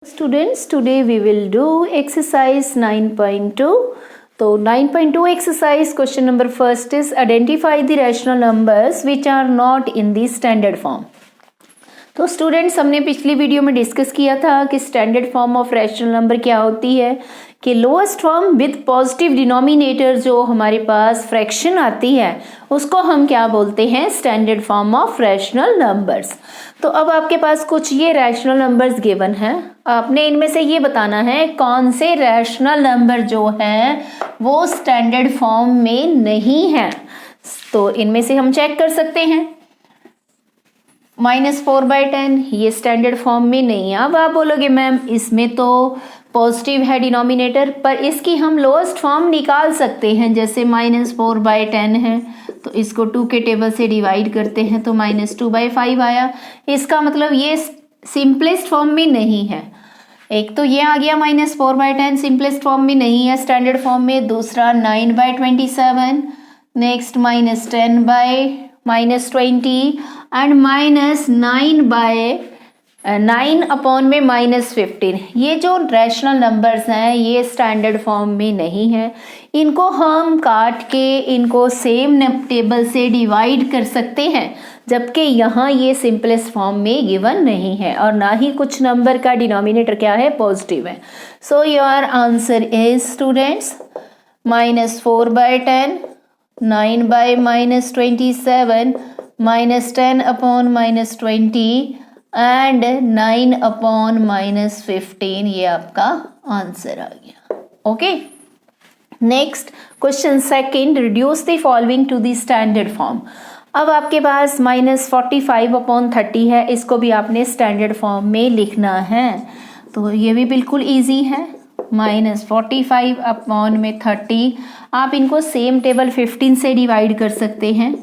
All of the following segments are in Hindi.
Students, today we will do exercise 9.2. So 9.2 exercise question number first is identify the rational numbers which are not in the standard form. तो स्टूडेंट्स हमने पिछली वीडियो में डिस्कस किया था कि standard form of rational number क्या होती है कि lowest form with positive denominator जो हमारे पास फ्रैक्शन आती है उसको हम क्या बोलते हैं, standard form of rational numbers. तो अब आपके पास कुछ ये रैशनल नंबर्स गिवन हैं, आपने इनमें से ये बताना है कौन से रैशनल नंबर जो हैं वो स्टैंडर्ड फॉर्म में नहीं है। तो इनमें से हम चेक कर सकते हैं -4/10 ये स्टैंडर्ड फॉर्म में नहीं है। अब आप बोलोगे मैम इसमें तो पॉजिटिव है डिनोमिनेटर, पर इसकी हम लोएस्ट फॉर्म निकाल सकते हैं। जैसे -4/10 है तो इसको 2 के टेबल से डिवाइड करते हैं तो -2/5 आया। इसका मतलब ये सिंपलेस्ट फॉर्म में नहीं है। एक तो ये आ गया -4/10 सिंपलेस्ट फॉर्म में नहीं है स्टैंडर्ड फॉर्म में। दूसरा 9/27, नेक्स्ट -10/-20 एंड -9/-15। ये जो रैशनल नंबर्स हैं ये स्टैंडर्ड फॉर्म में नहीं है। इनको हम काट के इनको सेम टेबल से डिवाइड कर सकते हैं, जबकि यहाँ ये सिंपलेस्ट फॉर्म में गिवन नहीं है और ना ही कुछ नंबर का डिनोमिनेटर क्या है, पॉजिटिव है। So your answer is students -4/10, 9/-27, -10/-20 and 9/-15। ये आपका आंसर आ गया। Okay, next question second, reduce the following to the standard form. अब आपके पास -45/30 है, इसको भी आपने स्टैंडर्ड फॉर्म में लिखना है। तो ये भी बिल्कुल इजी है। -45/30 आप इनको सेम टेबल 15 से डिवाइड कर सकते हैं,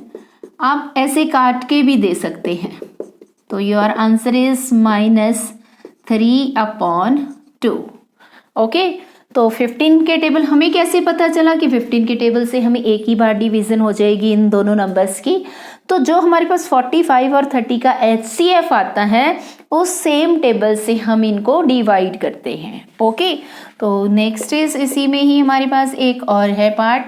आप ऐसे काट के भी दे सकते हैं। तो योर आंसर इज -3/2। ओके, तो 15 के टेबल हमें कैसे पता चला कि 15 के टेबल से हमें एक ही बार डिवीजन हो जाएगी इन दोनों नंबर्स की। तो जो हमारे पास 45 और 30 का HCF आता है उस सेम टेबल से हम इनको डिवाइड करते हैं। ओके, तो नेक्स्ट इज इसी में ही हमारे पास एक और है पार्ट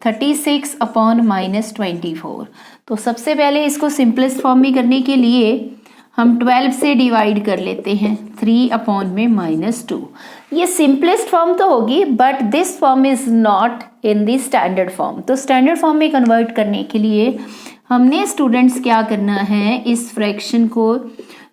36/-24। तो सबसे पहले इसको सिंपलेस्ट फॉर्म में करने के लिए हम 12 से डिवाइड कर लेते हैं 3/-2। ये सिंपलेस्ट फॉर्म तो होगी but this form is not in the standard form. तो स्टैंडर्ड फॉर्म में कन्वर्ट करने के लिए हमने स्टूडेंट्स क्या करना है, इस फ्रैक्शन को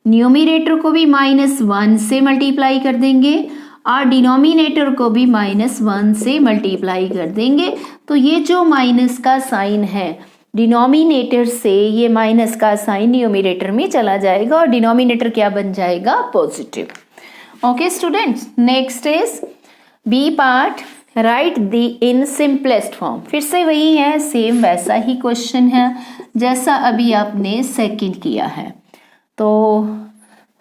न्यूमरेटर को भी -1 से मल्टीप्लाई कर देंगे और डिनोमिनेटर को भी -1 से मल्टीप्लाई कर देंगे। तो ये जो माइनस का साइन है डिनोमिनेटर से, ये माइनस का साइन न्यूमरेटर में चला जाएगा और डिनोमिनेटर क्या बन जाएगा, positive. Okay students, next is B part, write the in simplest form. फिर से वही है, सेम वैसा ही क्वेश्चन है जैसा अभी आपने सेकंड किया है। तो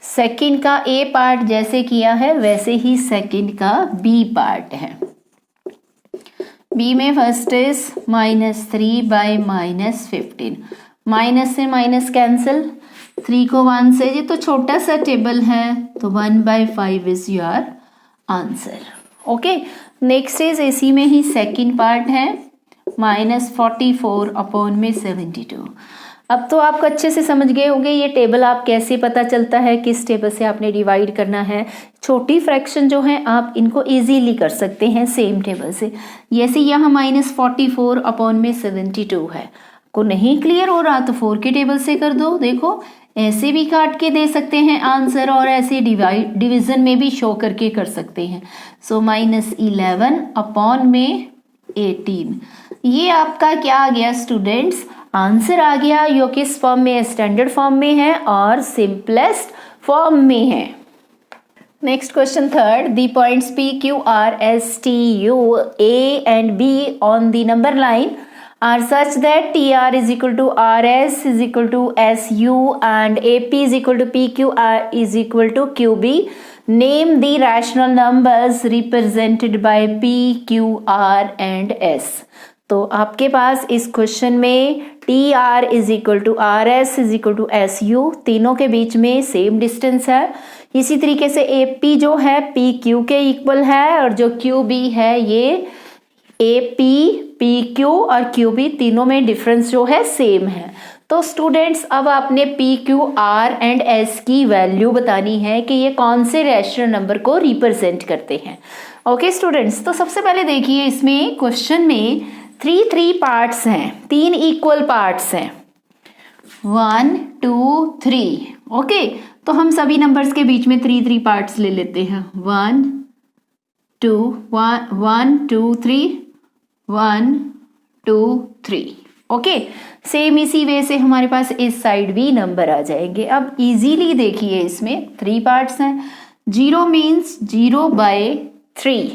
सेकंड का ए पार्ट जैसे किया है वैसे ही सेकंड का बी पार्ट है। बी में फर्स्ट इज -3/-15। माइनस से माइनस कैंसिल, 3 को 1 से, ये तो छोटा सा टेबल है तो 1/5 is your answer. Okay, next is इसी में ही सेकंड पार्ट है -44/72। अब तो आप अच्छे से समझ गए होंगे ये टेबल आप कैसे पता चलता है, किस टेबल से आपने डिवाइड करना है। छोटी फ्रैक्शन जो है आप इनको इजीली कर सकते हैं सेम टेबल से। जैसे यहाँ -44/72 है, को नहीं क्लियर हो रहा तो 4 के टेबल से कर दो। देखो ऐसे भी काट के दे सकते हैं आंसर और ऐसे डिवीजन में भी शो करके कर सकते हैं। सो -11/18 ये आपका क्या आ गया स्टूडेंट्स, आंसर आ गया। यो किस फॉर्म में है, स्टैंडर्ड फॉर्म में है और सिंपलेस्ट फॉर्म में है। Next question third, the points P, Q, R, S, T, U, A and B on the number line are such that TR is equal to RS is equal to SU and AP is equal to PQR is equal to QB. Name the rational numbers represented by P, Q, R and S. तो आपके पास इस क्वेश्चन में TR is equal to RS is equal to SU, तीनों के बीच में सेम डिस्टेंस है। इसी तरीके से ए पी जो है पी क्यू के इक्वल है, और जो क्यू बी है ये ए पी पी क्यू और क्यू बी तीनों में डिफरेंस जो है सेम है। तो स्टूडेंट्स अब आपने P Q R and S की वैल्यू बतानी है कि ये कौन से रैशनल नंबर को रिप्रेजेंट करते हैं। ओके स्टूडेंट्स, तो सबसे पहले देखिए इसमें क्वेश्चन में थ्री पार्ट्स हैं, 3 इक्वल पार्ट्स हैं, 1 2 3। ओके, तो हम सभी नंबर्स के बीच में 3 पार्ट्स ले लेते हैं, 1 2 1 2 3 1 2 3। ओके, सेम इसी वे से हमारे पास इस साइड भी नंबर आ जाएंगे। अब इजीली देखिए इसमें 3 पार्ट्स हैं, 0 मीन्स 0/3।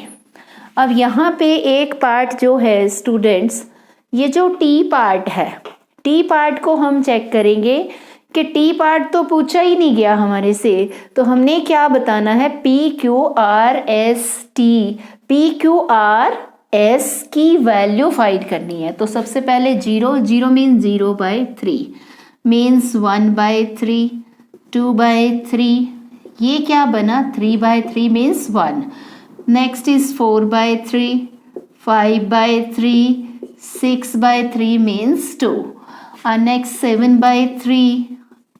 अब यहाँ पे एक पार्ट जो है स्टूडेंट्स, ये जो टी पार्ट है, टी पार्ट को हम चेक करेंगे कि टी पार्ट तो पूछा ही नहीं गया हमारे से, तो हमने क्या बताना है, P Q R S T, P Q R S की वैल्यू फाइंड करनी है। तो सबसे पहले 0 मीन्स 0/3 मीन्स 1/3 2/3, ये क्या बना 3/3 मीन्स 1। नेक्स्ट इज 4/3 5/3 6/3 मीन्स 2, और नेक्स्ट 7/3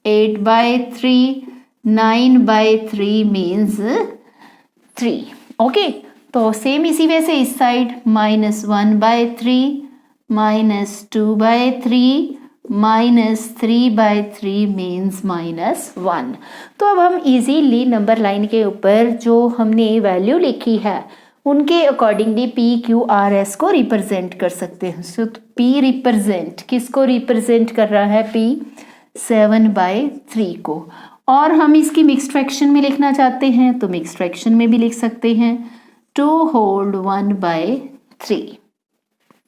8/3 9/3 मीन्स 3। ओके, तो सेम इसी वजह से इस साइड -1/3 -2/3 -3/3 मीन्स -1। तो अब हम इजीली नंबर लाइन के ऊपर जो हमने वैल्यू लिखी है उनके accordingly P Q R S को रिप्रेजेंट कर सकते हैं। सो पी रिप्रेजेंट किसको रिप्रेजेंट कर रहा है, पी 7/3 को। और हम इसकी मिक्स्ड फ्रैक्शन में लिखना चाहते हैं तो मिक्स्ड फ्रैक्शन में भी लिख सकते हैं, 2 होल्ड 1/3।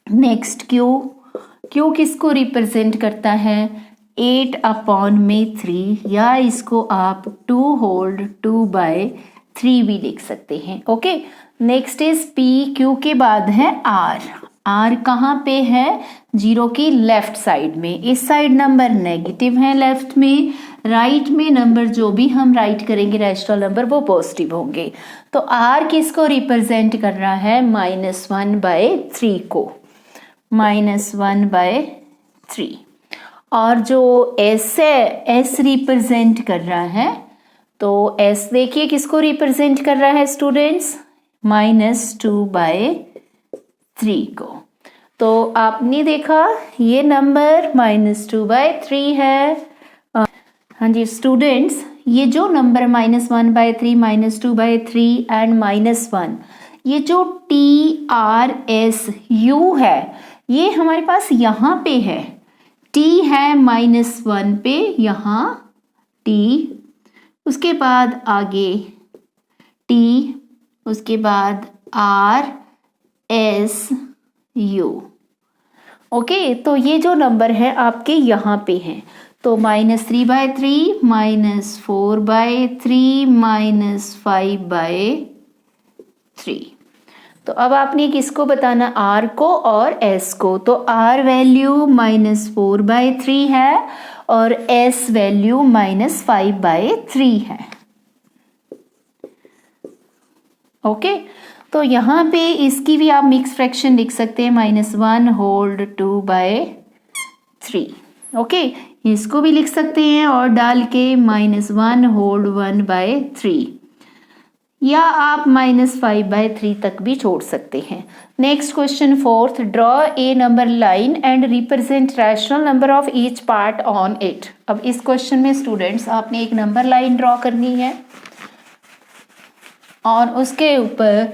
नेक्स्ट क्यू किसको रिप्रेजेंट करता है, 8/3, या इसको आप 2 होल्ड 2/3 भी लिख सकते हैं। Okay, next is P Q के बाद है आर कहाँ पे है, 0 की लेफ्ट साइड में। इस साइड नंबर नेगेटिव है, लेफ्ट में, राइट में नंबर जो भी हम राइट करेंगे रैशनल नंबर वो पॉजिटिव होंगे। तो आर किसको रिप्रेजेंट कर रहा है, -1/3 को, -1/3। और जो एस है, एस रिप्रेजेंट कर रहा है, तो एस देखिए किसको रिप्रेजेंट कर रहा है स्टूडेंट्स, -2/3 को। तो आपने देखा ये नंबर -2/3 है। हाँ जी स्टूडेंट्स, ये जो नंबर -1/3 -2/3 एंड -1, ये जो TRSU है ये हमारे पास यहाँ पे है, T है -1 पे, यहाँ T, उसके बाद आगे T, उसके बाद RSU। ओके, तो ये जो नंबर है आपके यहाँ पे हैं, तो -3/3 -4/3 -5/3। तो अब आपने किसको बताना, R को और S को। तो R वैल्यू -4/3 है और S वैल्यू -5/3 है। ओके, तो यहाँ पे इसकी भी आप मिक्स फ्रैक्शन लिख सकते हैं, -1 होल्ड 2/3। ओके, इसको भी लिख सकते हैं और डाल के -1 होल्ड 1/3, या आप -5/3 तक भी छोड़ सकते हैं। Next question 4th, draw a number line and represent rational number of each part on it. अब इस क्वेश्चन में स्टूडेंट्स आपने एक नंबर लाइन ड्रॉ करनी है और उसके ऊपर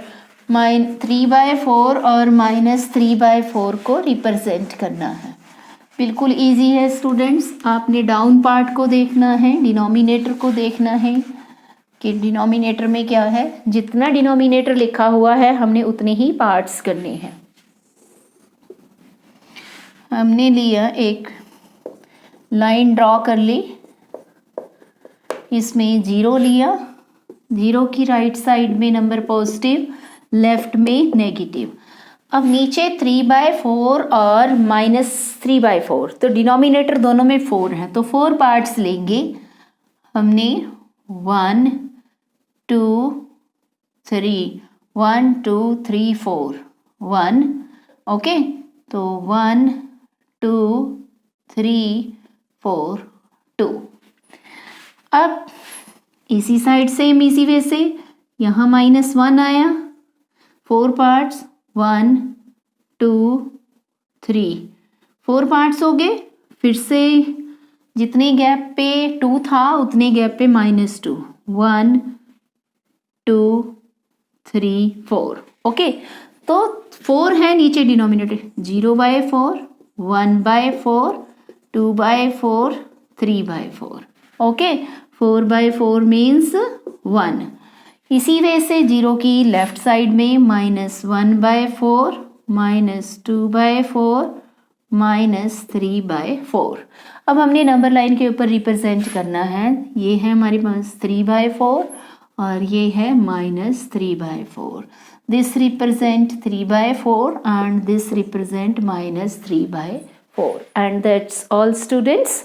3/4 और -3/4 को रिप्रेजेंट करना है। बिल्कुल इजी है स्टूडेंट्स, आपने डाउन पार्ट को देखना है, डिनोमिनेटर को देखना है कि डिनोमिनेटर में क्या है, जितना डिनोमिनेटर लिखा हुआ है हमने उतने ही पार्ट्स करने हैं। हमने लिया एक लाइन ड्रॉ कर ली, इसमें 0 लिया, 0 की राइट साइड में नंबर पॉजिटिव, लेफ्ट में नेगेटिव। अब नीचे 3/4 और -3/4, तो डिनोमिनेटर दोनों में 4 है, तो 4 पार्ट्स लेंगे हमने, 1 2 3 1 2 3 4 1 ओके तो 1 2 3 4 2। अब इसी साइड सेम इसी वे से यहाँ -1 आया 4 पार्ट्स 1 2 3 4 पार्ट्स हो गए। फिर से जितने गैप पे 2 था उतने गैप पे -2 1 2 3 4 ओके तो 4 है नीचे डिनोमिनेटर 0/4 1/4 2/4 3/4 ओके 4/4 मीन्स 1। इसी वे से 0 की लेफ्ट साइड में -1/4 -2/4 -3/4। अब हमने नंबर लाइन के ऊपर रिप्रेजेंट करना है। ये है हमारे पास 3/4 और ये है -3/4। This represent 3/4 and this represent -3/4 and that's all students.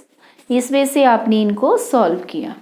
इस वे से आपने इनको सॉल्व किया।